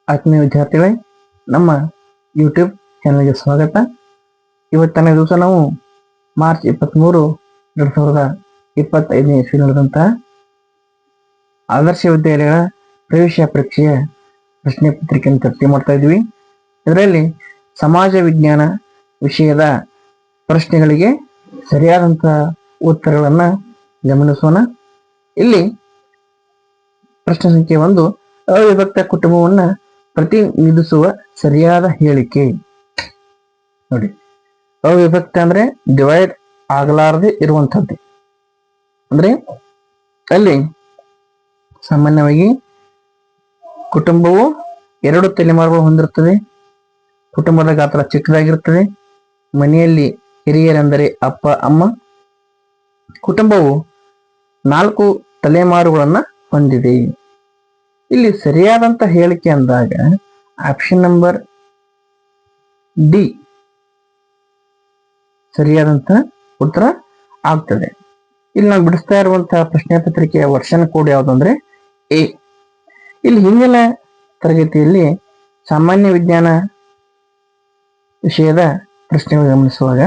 ಆತ್ಮೀಯ ವಿದ್ಯಾರ್ಥಿಗಳೇ, ನಮ್ಮ ಯೂಟ್ಯೂಬ್ ಚಾನಲ್ಗೆ ಸ್ವಾಗತ. ಇವತ್ತನೇ ದಿವಸ ನಾವು ಮಾರ್ಚ್ 23, 2025 ಇಸ್ವಿ ನಡೆದಂತಹ ಆದರ್ಶ ವಿದ್ಯಾಲಯಗಳ ಪ್ರವೇಶ ಪರೀಕ್ಷೆಯ ಪ್ರಶ್ನೆ ಪತ್ರಿಕೆಯನ್ನು ಚರ್ಚೆ ಮಾಡ್ತಾ ಇದ್ವಿ. ಇದರಲ್ಲಿ ಸಮಾಜ ವಿಜ್ಞಾನ ವಿಷಯದ ಪ್ರಶ್ನೆಗಳಿಗೆ ಸರಿಯಾದಂತಹ ಉತ್ತರಗಳನ್ನ ಗಮನಿಸೋಣ. ಇಲ್ಲಿ ಪ್ರಶ್ನೆ ಸಂಖ್ಯೆ 1, ಅವಿಭಕ್ತ ಕುಟುಂಬವನ್ನ ಪ್ರತಿನಿಧಿಸುವ ಸರಿಯಾದ ಹೇಳಿಕೆ. ನೋಡಿ, ಅವಿಭಕ್ತ ಅಂದ್ರೆ ಡಿವೈಡ್ ಆಗಲಾರದೆ ಇರುವಂತದ್ದು. ಅಂದ್ರೆ ಅಲ್ಲಿ ಸಾಮಾನ್ಯವಾಗಿ ಕುಟುಂಬವು 2 ತಲೆಮಾರುಗಳು ಹೊಂದಿರುತ್ತದೆ. ಕುಟುಂಬದ ಗಾತ್ರ ಚಿಕ್ಕದಾಗಿರುತ್ತದೆ. ಮನೆಯಲ್ಲಿ ಹಿರಿಯರೆಂದರೆ ಅಪ್ಪ ಅಮ್ಮ. ಕುಟುಂಬವು 4 ತಲೆಮಾರುಗಳನ್ನ ಹೊಂದಿದೆ. ಇಲ್ಲಿ ಸರಿಯಾದಂತ ಹೇಳಿಕೆ ಅಂದಾಗ ಆಪ್ಷನ್ ನಂಬರ್ ಡಿ ಸರಿಯಾದಂತ ಉತ್ತರ ಆಗ್ತದೆ. ಇಲ್ಲಿ ನಾವು ಬಿಡಿಸ್ತಾ ಇರುವಂತಹ ಪ್ರಶ್ನೆ ಪತ್ರಿಕೆಯ ವರ್ಷನ್ ಕೋಡ್ ಯಾವುದಂದ್ರೆ ಎ. ಇಲ್ಲಿ ಹಿಂದಿನ ತರಗತಿಯಲ್ಲಿ ಸಾಮಾನ್ಯ ವಿಜ್ಞಾನ ವಿಷಯದ ಪ್ರಶ್ನೆಗಳು ಗಮನಿಸುವಾಗ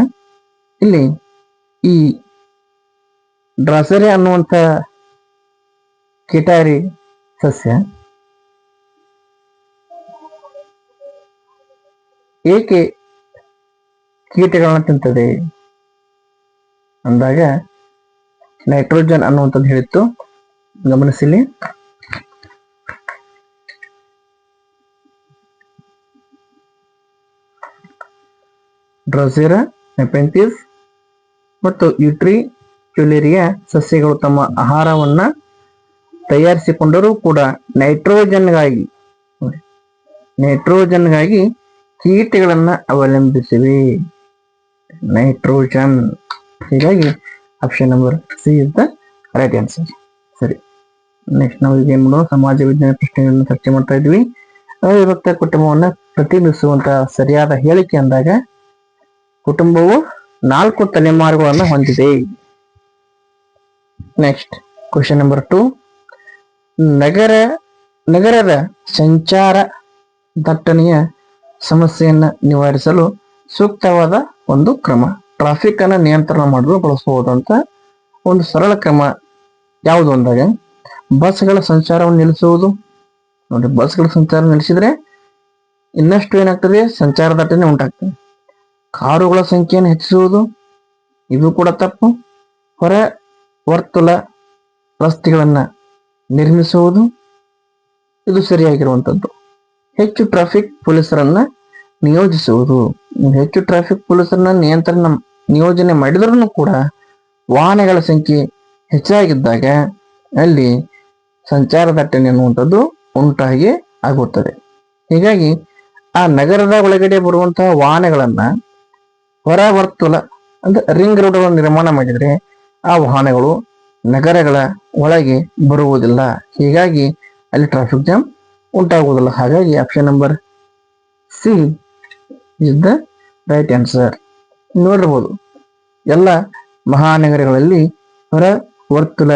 ಇಲ್ಲಿ ಈ ಡ್ರಾಸೆರೆ ಅನ್ನುವಂತ ಕಿಟಾರಿ ಸಸ್ಯ ಏಕೆ ಕೀಟಗಳನ್ನ ತಿಂತದೆ ಅಂದಾಗ ನೈಟ್ರೋಜನ್ ಅನ್ನುವಂಥದ್ದು ಹೇಳಿತ್ತು. ಗಮನಿಸಿಲಿ. ಡ್ರಾಸೆರಾ ನೆಪೆಂಥಿಸ್ ಮತ್ತು ಯುಟ್ರಿಕ್ಯುಲೇರಿಯಾ ಸಸ್ಯಗಳು ತಮ್ಮ ಆಹಾರವನ್ನ ತಯಾರಿಸಿಕೊಂಡರೂ ಕೂಡ ನೈಟ್ರೋಜನ್ಗಾಗಿ ಕೀಟಗಳನ್ನ ಅವಲಂಬಿಸಿವೆ. ನೈಟ್ರೋಜನ್. ಹೀಗಾಗಿ option number C is the right answer. ಸರಿ, ನೆಕ್ಸ್ಟ್ ನಾವು ಈಗ ಏನ್ ಮಾಡೋಣ, ಸಮಾಜ ವಿಜ್ಞಾನ ಪ್ರಶ್ನೆಗಳನ್ನ ಚರ್ಚೆ ಮಾಡ್ತಾ ಇದ್ವಿ. ಅವಿಭಕ್ತ ಕುಟುಂಬವನ್ನ ಪ್ರತಿನಿಧಿಸುವಂತಹ ಸರಿಯಾದ ಹೇಳಿಕೆ ಅಂದಾಗ ಕುಟುಂಬವು 4 ತಲೆಮಾರುಗಳನ್ನ ಹೊಂದಿದೆ. ನೆಕ್ಸ್ಟ್ ಕ್ವಶನ್ ನಂಬರ್ 2, ನಗರದ ಸಂಚಾರ ದಟ್ಟಣೆಯ ಸಮಸ್ಯೆಯನ್ನ ನಿವಾರಿಸಲು ಸೂಕ್ತವಾದ ಒಂದು ಕ್ರಮ. ಟ್ರಾಫಿಕ್ ಅನ್ನ ನಿಯಂತ್ರಣ ಮಾಡಲು ಬಳಸಬಹುದಂತ ಒಂದು ಸರಳ ಕ್ರಮ ಯಾವುದು ಅಂದಾಗ ಬಸ್ಗಳ ಸಂಚಾರವನ್ನು ನಿಲ್ಲಿಸುವುದು. ನೋಡಿ, ಬಸ್ಗಳ ಸಂಚಾರ ನಿಲ್ಲಿಸಿದ್ರೆ ಇನ್ನಷ್ಟು ಏನಾಗ್ತದೆ, ಸಂಚಾರ ದಟ್ಟಣೆ ಉಂಟಾಗ್ತದೆ. ಕಾರುಗಳ ಸಂಖ್ಯೆಯನ್ನು ಹೆಚ್ಚಿಸುವುದು, ಇದು ಕೂಡ ತಪ್ಪು. ಹೊರ ವರ್ತುಲ ರಸ್ತೆಗಳನ್ನ ನಿರ್ಮಿಸುವುದು, ಇದು ಸರಿಯಾಗಿರುವಂತದ್ದು. ಹೆಚ್ಚು ಟ್ರಾಫಿಕ್ ಪೊಲೀಸರನ್ನ ನಿಯೋಜಿಸುವುದು. ಹೆಚ್ಚು ಟ್ರಾಫಿಕ್ ಪೊಲೀಸರನ್ನ ನಿಯೋಜನೆ ಮಾಡಿದ್ರೂ ಕೂಡ ವಾಹನಗಳ ಸಂಖ್ಯೆ ಹೆಚ್ಚಾಗಿದ್ದಾಗ ಅಲ್ಲಿ ಸಂಚಾರ ದಟ್ಟಣೆ ಅನ್ನುವಂಥದ್ದು ಉಂಟಾಗಿ ಆಗುತ್ತದೆ. ಹೀಗಾಗಿ ಆ ನಗರದ ಒಳಗಡೆ ಬರುವಂತಹ ವಾಹನಗಳನ್ನ ಹೊರ ವರ್ತುಲ ಅಂದ್ರೆ ರಿಂಗ್ ರೋಡ್ಗಳನ್ನು ನಿರ್ಮಾಣ ಮಾಡಿದ್ರೆ ಆ ವಾಹನಗಳು ನಗರಗಳ ಒಳಗೆ ಬರುವುದಿಲ್ಲ. ಹೀಗಾಗಿ ಅಲ್ಲಿ ಟ್ರಾಫಿಕ್ ಜಾಮ್ ಉಂಟಾಗುವುದಿಲ್ಲ. ಹಾಗಾಗಿ option number C is the right answer. ನೋಡಿರ್ಬೋದು, ಎಲ್ಲ ಮಹಾನಗರಗಳಲ್ಲಿ ಹೊರ ವರ್ತುಲ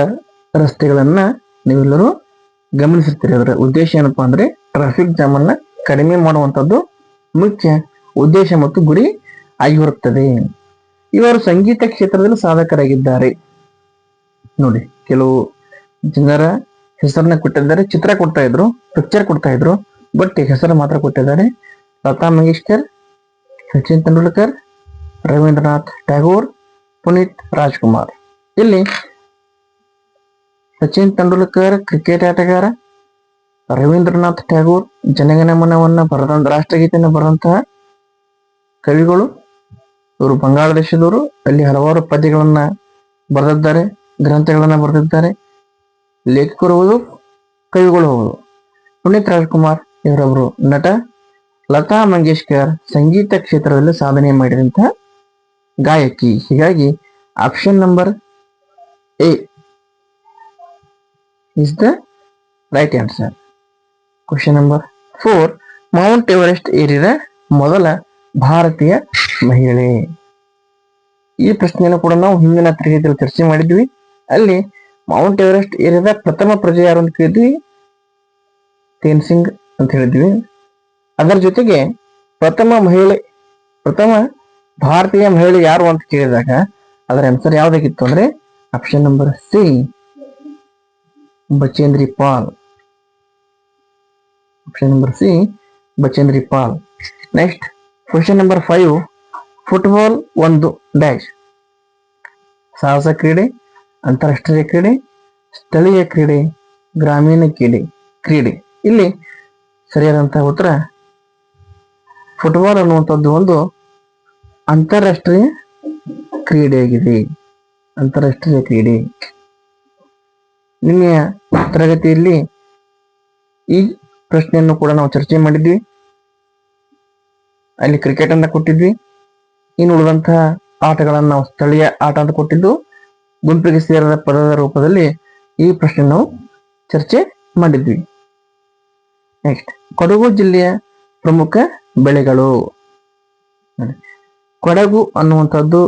ರಸ್ತೆಗಳನ್ನ ನೀವೆಲ್ಲರೂ ಗಮನಿಸಿರ್ತೀರಿ. ಅದರ ಉದ್ದೇಶ ಏನಪ್ಪಾ ಅಂದ್ರೆ ಟ್ರಾಫಿಕ್ ಜಾಮ್ ಅನ್ನ ಕಡಿಮೆ ಮಾಡುವಂತದ್ದು ಮುಖ್ಯ ಉದ್ದೇಶ ಮತ್ತು ಗುರಿ ಆಗಿರುತ್ತದೆ. ಇವರು ಸಂಗೀತ ಕ್ಷೇತ್ರದಲ್ಲಿ ಸಾಧಕರಾಗಿದ್ದಾರೆ. ನೋಡಿ, ಕೆಲವು ಜನರ ಹೆಸರನ್ನ ಕೊಟ್ಟಿದ್ದಾರೆ, ಚಿತ್ರ ಕೊಡ್ತಾ ಇದ್ರು, ಪಿಕ್ಚರ್ ಕೊಡ್ತಾ ಇದ್ರು, ಬಟ್ ಹೆಸರು ಮಾತ್ರ ಕೊಟ್ಟಿದ್ದಾರೆ. ಲತಾ ಮಂಗೇಶ್ಕರ್, ಸಚಿನ್ ತೆಂಡೂಲ್ಕರ್, ರವೀಂದ್ರನಾಥ್ ಟ್ಯಾಗೋರ್, ಪುನೀತ್ ರಾಜ್ಕುಮಾರ್. ಇಲ್ಲಿ ಸಚಿನ್ ತೆಂಡೂಲ್ಕರ್ ಕ್ರಿಕೆಟ್ ಆಟಗಾರ, ರವೀಂದ್ರನಾಥ್ ಟ್ಯಾಗೋರ್ ಜನಗಣಮನವನ್ನ ರಾಷ್ಟ್ರಗೀತೆಯನ್ನು ಬರೆದಂತಹ ಕವಿಗಳು. ಇವರು ಬಂಗಾಳದೇಶದವರು. ಅಲ್ಲಿ ಹಲವಾರು ಪದ್ಯಗಳನ್ನ ಬರೆದಿದ್ದಾರೆ, ಗ್ರಂಥಗಳನ್ನ ಬರೆದಿದ್ದಾರೆ. ಲೇಖಕರು ಹೌದು, ಕವಿಗಳು ಹೌದು. ಪುನೀತ್ ರಾಜ್ಕುಮಾರ್ ಇವರೊಬ್ಬರು ನಟ. ಲತಾ ಮಂಗೇಶ್ಕರ್ ಸಂಗೀತ ಕ್ಷೇತ್ರದಲ್ಲಿ ಸಾಧನೆ ಮಾಡಿದಂತಹ ಗಾಯಕಿ. ಹೀಗಾಗಿ option number A is the right answer. Question number 4, Mount Everest ಏರಿದ ಮೊದಲ ಭಾರತೀಯ ಮಹಿಳೆ. ಈ ಪ್ರಶ್ನೆಯನ್ನು ಕೂಡ ನಾವು ಹಿಂದಿನ ತರಗತಿಯಲ್ಲಿ ಚರ್ಚೆ ಮಾಡಿದ್ವಿ. ಅಲ್ಲಿ ಮೌಂಟ್ ಎವರೆಸ್ಟ್ ಏರಿದ ಪ್ರಥಮ ಪ್ರಜೆ ಯಾರು ಅಂತ ಕೇಳಿದ್ವಿ, ತೇನ್ಸಿಂಗ್ ಅಂತ ಹೇಳಿದ್ವಿ. ಅದರ ಜೊತೆಗೆ ಪ್ರಥಮ ಭಾರತೀಯ ಮಹಿಳೆ ಯಾರು ಅಂತ ಕೇಳಿದಾಗ ಅದರ ಆನ್ಸರ್ ಯಾವ್ದಾಗಿತ್ತು ಅಂದ್ರೆ option number C, Bachendri Pal. Option number C, Bachendri Pal. Next question number 5. Football ಒಂದು ಡ್ಯಾಶ್: ಸಾಹಸ ಕ್ರೀಡೆ, ಅಂತಾರಾಷ್ಟ್ರೀಯ ಕ್ರೀಡೆ, ಸ್ಥಳೀಯ ಕ್ರೀಡೆ, ಗ್ರಾಮೀಣ ಕ್ರೀಡೆ. ಇಲ್ಲಿ ಸರಿಯಾದಂತಹ ಉತ್ತರ ಫುಟ್ಬಾಲ್ ಅನ್ನುವಂಥದ್ದು ಒಂದು ಅಂತಾರಾಷ್ಟ್ರೀಯ ಕ್ರೀಡೆಯಾಗಿದೆ. ಅಂತಾರಾಷ್ಟ್ರೀಯ ಕ್ರೀಡೆ. ನಿನ್ನೆಯ ತರಗತಿಯಲ್ಲಿ ಈ ಪ್ರಶ್ನೆಯನ್ನು ಕೂಡ ನಾವು ಚರ್ಚೆ ಮಾಡಿದ್ವಿ. ಅಲ್ಲಿ ಕ್ರಿಕೆಟ್ ಅಂತ ಕೊಟ್ಟಿದ್ವಿ. ಇನ್ನು ಉಳಿದಂತಹ ಆಟಗಳನ್ನು ನಾವು ಸ್ಥಳೀಯ ಆಟ ಅಂತ ಕೊಟ್ಟಿದ್ದು. ಗುಂಪಿಗೆ ಸೇರದ ಪದದ ರೂಪದಲ್ಲಿ ಈ ಪ್ರಶ್ನೆ ನಾವು ಚರ್ಚೆ ಮಾಡಿದ್ವಿ. ನೆಕ್ಸ್ಟ್, ಕೊಡಗು ಜಿಲ್ಲೆಯ ಪ್ರಮುಖ ಬೆಳೆಗಳು. ಕೊಡಗು ಅನ್ನುವಂಥದ್ದು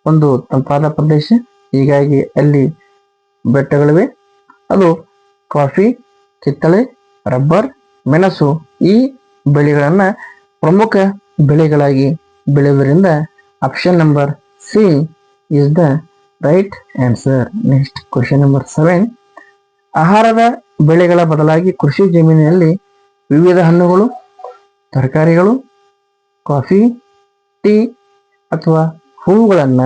ಒಂದು ತಂಪಾದ ಪ್ರದೇಶ, ಹೀಗಾಗಿ ಅಲ್ಲಿ ಬೆಟ್ಟಗಳಿವೆ. ಅದು ಕಾಫಿ, ಕಿತ್ತಳೆ, ರಬ್ಬರ್, ಮೆಣಸು ಈ ಬೆಳೆಗಳನ್ನ ಪ್ರಮುಖ ಬೆಳೆಗಳಾಗಿ ಬೆಳೆಯುವುದರಿಂದ option number C is the right answer. Next question number 7. ಆಹಾರದ ಬೆಳೆಗಳ ಬದಲಾಗಿ ಕೃಷಿ ಜಮೀನಿನಲ್ಲಿ ವಿವಿಧ ಹಣ್ಣುಗಳು, ತರಕಾರಿಗಳು, ಕಾಫಿ, ಟೀ ಅಥವಾ ಹೂವುಗಳನ್ನ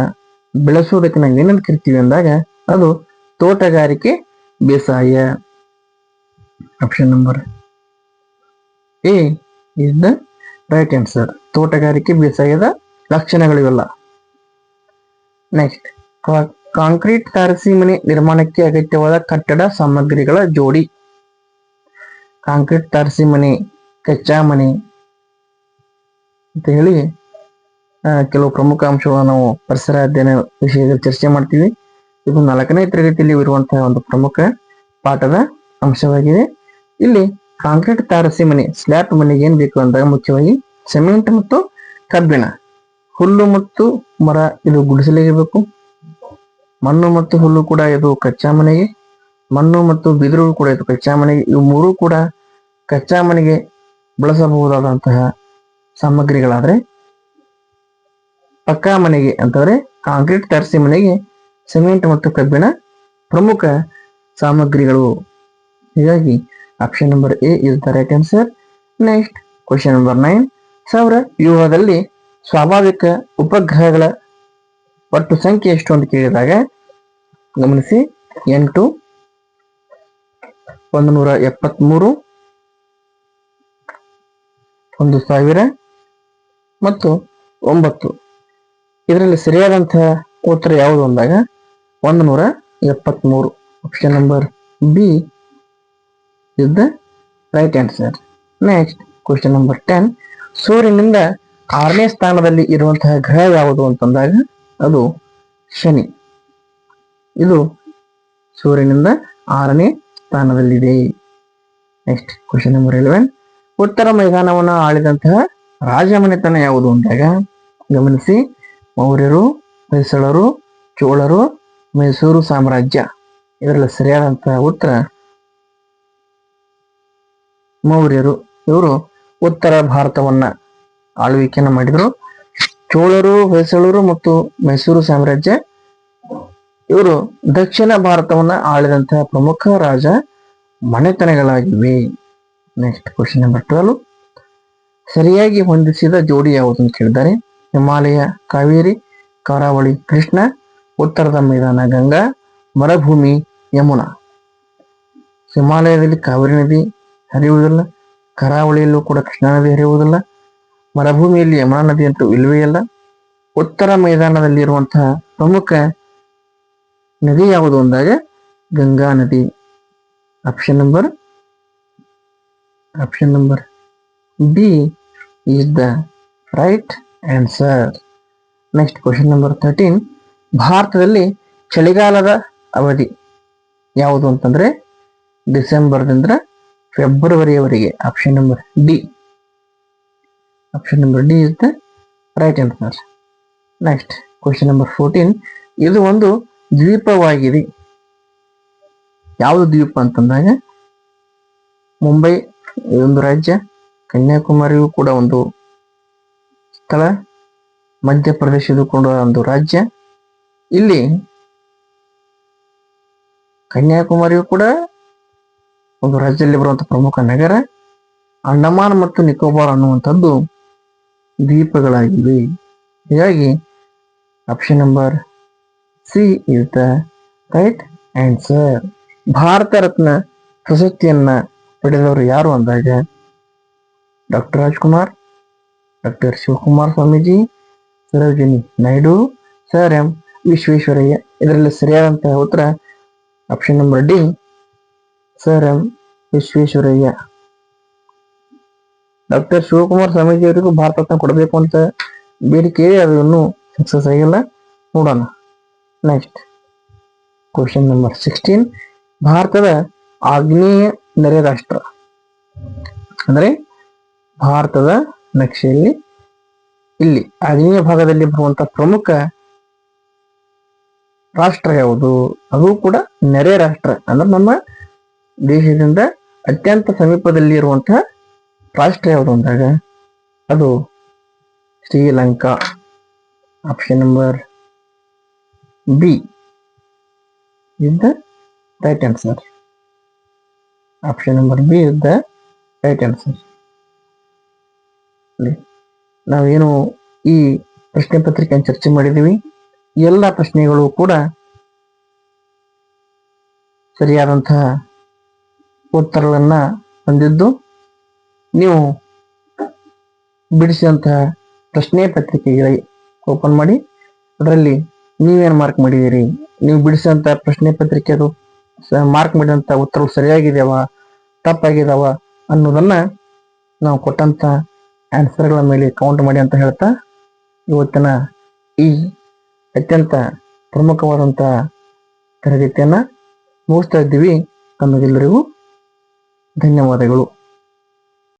ಬೆಳೆಸುವುದಕ್ಕೆ ನಾವು ಏನಂತ ಕರಿತೀವಿ ಅಂದಾಗ ಅದು ತೋಟಗಾರಿಕೆ ಬೇಸಾಯ. Option number A is the right answer. ತೋಟಗಾರಿಕೆ ಬೇಸಾಯದ ಲಕ್ಷಣಗಳಿವೆಲ್ಲ. ನೆಕ್ಸ್ಟ್, ಕಾಂಕ್ರೀಟ್ ತಾರಸಿ ಮನೆ ನಿರ್ಮಾಣಕ್ಕೆ ಅಗತ್ಯವಾದ ಕಟ್ಟಡ ಸಾಮಗ್ರಿಗಳ ಜೋಡಿ. ಕಾಂಕ್ರೀಟ್ ತಾರಸಿ ಮನೆ, ಕಚ್ಚಾ ಮನೆ ಅಂತ ಹೇಳಿ ಕೆಲವು ಪ್ರಮುಖ ಅಂಶಗಳನ್ನು ನಾವು ಪರಿಸರ ಅಧ್ಯಯನ ವಿಷಯದಲ್ಲಿ ಚರ್ಚೆ ಮಾಡ್ತೀವಿ. ಇದು 4ನೇ ತರಗತಿಯಲ್ಲಿ ಇರುವಂತಹ ಒಂದು ಪ್ರಮುಖ ಪಾಠದ ಅಂಶವಾಗಿದೆ. ಇಲ್ಲಿ ಕಾಂಕ್ರೀಟ್ ತಾರಸಿ ಮನೆ, ಸ್ಲ್ಯಾಬ್ ಮನೆಗೆ ಏನ್ ಬೇಕು ಅಂದಾಗ ಮುಖ್ಯವಾಗಿ ಸಿಮೆಂಟ್ ಮತ್ತು ಕಬ್ಬಿಣ, ಹುಲ್ಲು ಮತ್ತು ಮರ ಇದು ಗುಡಿಸಲಿಗೆ ಬೇಕು. ಮಣ್ಣು ಮತ್ತು ಹುಲ್ಲು ಕೂಡ ಇದು ಕಚ್ಚಾ ಮನೆಗೆ, ಮಣ್ಣು ಮತ್ತು ಬಿದಿರು ಕೂಡ ಇದು ಕಚ್ಚಾ ಮನೆಗೆ. ಇವು ಮೂರು ಕೂಡ ಕಚ್ಚಾ ಮನೆಗೆ ಬಳಸಬಹುದಾದಂತಹ ಸಾಮಗ್ರಿಗಳಾದ್ರೆ ಪಕ್ಕಾ ಮನೆಗೆ ಅಂತಂದ್ರೆ ಕಾಂಕ್ರೀಟ್ ತಾರಸಿ ಮನೆಗೆ ಸಿಮೆಂಟ್ ಮತ್ತು ಕಬ್ಬಿಣ ಪ್ರಮುಖ ಸಾಮಗ್ರಿಗಳು. ಹೀಗಾಗಿ option number A is the right answer. Next question number 9. ಸೌರ ವ್ಯೂಹದಲ್ಲಿ ಸ್ವಾಭಾವಿಕ ಉಪಗ್ರಹಗಳ ಒಟ್ಟು ಸಂಖ್ಯೆ ಎಷ್ಟು ಅಂತ ಕೇಳಿದಾಗ ಗಮನಿಸಿ, 8, 173, 1000 ಮತ್ತು 9. ಇದರಲ್ಲಿ ಸರಿಯಾದಂತಹ ಉತ್ತರ ಯಾವುದು ಅಂದಾಗ 173. Option number B is the right answer. Next question number 10. ಸೂರ್ಯನಿಂದ 6ನೇ ಸ್ಥಾನದಲ್ಲಿ ಇರುವಂತಹ ಗ್ರಹ ಯಾವುದು ಅಂತಂದಾಗ ಅದು ಶನಿ. ಇದು ಸೂರ್ಯನಿಂದ 6ನೇ ಸ್ಥಾನದಲ್ಲಿದೆ. Next question number 11. ಉತ್ತರ ಮೈದಾನವನ್ನು ಆಳಿದಂತಹ ರಾಜಮನೆತನ ಯಾವುದು ಅಂದಾಗ ಗಮನಿಸಿ, ಮೌರ್ಯರು, ಹೊಯ್ಸಳರು, ಚೋಳರು, ಮೈಸೂರು ಸಾಮ್ರಾಜ್ಯ. ಇದರಲ್ಲಿ ಸರಿಯಾದಂತಹ ಉತ್ತರ ಮೌರ್ಯರು. ಇವರು ಉತ್ತರ ಭಾರತವನ್ನ ಆಳ್ವಿಕೆಯನ್ನ ಮಾಡಿದ್ರು. ಚೋಳರು, ಹೊಯ್ಸಳರು ಮತ್ತು ಮೈಸೂರು ಸಾಮ್ರಾಜ್ಯ ಇವರು ದಕ್ಷಿಣ ಭಾರತವನ್ನ ಆಳಿದಂತಹ ಪ್ರಮುಖ ರಾಜ ಮನೆತನಗಳಾಗಿವೆ. Next question number 12. ಸರಿಯಾಗಿ ಹೊಂದಿಸಿದ ಜೋಡಿ ಯಾವುದು ಅಂತ ಕೇಳಿದ್ದಾರೆ. ಹಿಮಾಲಯ ಕಾವೇರಿ, ಕರಾವಳಿ ಕೃಷ್ಣ, ಉತ್ತರದ ಮೈದಾನ ಗಂಗಾ, ಮರುಭೂಮಿ ಯಮುನಾ. ಹಿಮಾಲಯದಲ್ಲಿ ಕಾವೇರಿ ನದಿ ಹರಿಯುವುದಿಲ್ಲ, ಕರಾವಳಿಯಲ್ಲೂ ಕೂಡ ಕೃಷ್ಣಾ ನದಿ ಹರಿಯುವುದಿಲ್ಲ, ಮರುಭೂಮಿಯಲ್ಲಿ ಯಮುನಾ ನದಿ ಅಂತೂ ಇಲ್ಲವೇ ಇಲ್ಲ. ಉತ್ತರ ಮೈದಾನದಲ್ಲಿ ಇರುವಂತಹ ಪ್ರಮುಖ ನದಿ ಯಾವುದು ಅಂದಾಗ ಗಂಗಾ ನದಿ. Option number B is the right answer. Next question number 13. ಭಾರತದಲ್ಲಿ ಚಳಿಗಾಲದ ಅವಧಿ ಯಾವುದು ಅಂತಂದ್ರೆ ಡಿಸೆಂಬರ್ದಿಂದ ಫೆಬ್ರವರಿಯವರೆಗೆ. Option number D is the right answer. Next question number 14. ಇದು ಒಂದು ದ್ವೀಪವಾಗಿದೆ. ಯಾವುದು ದ್ವೀಪ ಅಂತಂದಾಗ ಮುಂಬೈ ಇದೊಂದು ರಾಜ್ಯ, ಕನ್ಯಾಕುಮಾರಿಯು ಕೂಡ ಒಂದು ಸ್ಥಳ, ಮಧ್ಯಪ್ರದೇಶದ ಕೂಡ ಒಂದು ರಾಜ್ಯ. ಇಲ್ಲಿ ಕನ್ಯಾಕುಮಾರಿಯು ಕೂಡ ಒಂದು ರಾಜ್ಯದಲ್ಲಿ ಬರುವಂತಹ ಪ್ರಮುಖ ನಗರ. ಅಂಡಮಾನ್ ಮತ್ತು ನಿಕೋಬಾರ್ ಅನ್ನುವಂಥದ್ದು ದ್ವೀಪಗಳಾಗಿವೆ. ಹೀಗಾಗಿ option number C is the right answer. Bharat Ratna ಪ್ರಶಸ್ತಿಯನ್ನ ಪಡೆದವರು ಯಾರು ಅಂದಾಗ doctor Rajkumar, doctor Shivakumar Swamiji, Sarojini Naidu, sir M Visvesvaraya. ಇದರಲ್ಲಿ ಸರಿಯಾದಂತಹ ಉತ್ತರ option number D, sir M Visvesvaraya. Doctor Shivakumar Swamiji ಅವರಿಗೂ ಭಾರತ ರತ್ನ ಕೊಡಬೇಕು ಅಂತ ಬೇಡಿಕೆ, ಅದು ಇನ್ನೂ ಸಕ್ಸಸ್ ಆಗಿಲ್ಲ. ನೋಡೋಣ. Next question number 16. ಭಾರತದ ಆಗ್ನೇಯ ನೆರೆ ರಾಷ್ಟ್ರ ಅಂದ್ರೆ ಭಾರತದ ನಕ್ಷೆಯಲ್ಲಿ ಇಲ್ಲಿ ಆಗ್ನೇಯ ಭಾಗದಲ್ಲಿ ಬರುವಂತಹ ಪ್ರಮುಖ ರಾಷ್ಟ್ರ ಯಾವುದು? ಅದು ಕೂಡ ನೆರೆ ರಾಷ್ಟ್ರ ಅಂದ್ರೆ ನಮ್ಮ ದೇಶದಿಂದ ಅತ್ಯಂತ ಸಮೀಪದಲ್ಲಿ ಇರುವಂತಹ ರಾಷ್ಟ್ರ ಯಾವುದು ಅಂದಾಗ ಅದು Sri Lanka. Option number B is the right answer. Option number B is the right answer. ನಾವೇನು ಈ ಪ್ರಶ್ನೆ ಪತ್ರಿಕೆಯನ್ನು ಚರ್ಚೆ ಮಾಡಿದೀವಿ, ಎಲ್ಲ ಪ್ರಶ್ನೆಗಳು ಕೂಡ ಸರಿಯಾದಂತಹ ಉತ್ತರಗಳನ್ನ ಹೊಂದಿದ್ದು, ನೀವು ಬಿಡಿಸಿದಂತಹ ಪ್ರಶ್ನೆ ಪತ್ರಿಕೆಗೆ ಓಪನ್ ಮಾಡಿ ಅದರಲ್ಲಿ ನೀವೇನು ಮಾರ್ಕ್ ಮಾಡಿದ್ದೀರಿ, ನೀವು ಬಿಡಿಸಿದಂತಹ ಪ್ರಶ್ನೆ ಪತ್ರಿಕೆದು ಮಾರ್ಕ್ ಮಾಡಿದಂತ ಉತ್ತರಗಳು ಸರಿಯಾಗಿದ್ದಾವ ತಪ್ಪಾಗಿದ್ದಾವ ಅನ್ನೋದನ್ನ ನಾವು ಕೊಟ್ಟಂತ ಆನ್ಸರ್ಗಳ ಮೇಲೆ ಕೌಂಟ್ ಮಾಡಿ ಅಂತ ಹೇಳ್ತಾ ಇವತ್ತಿನ ಈ ಅತ್ಯಂತ ಪ್ರಮುಖವಾದಂತಹ ತರಗತಿಯನ್ನ ಮುಗಿಸ್ತಾ ಇದ್ದೀವಿ. ತಮಗೆಲ್ಲರಿಗೂ ಧನ್ಯವಾದಗಳು.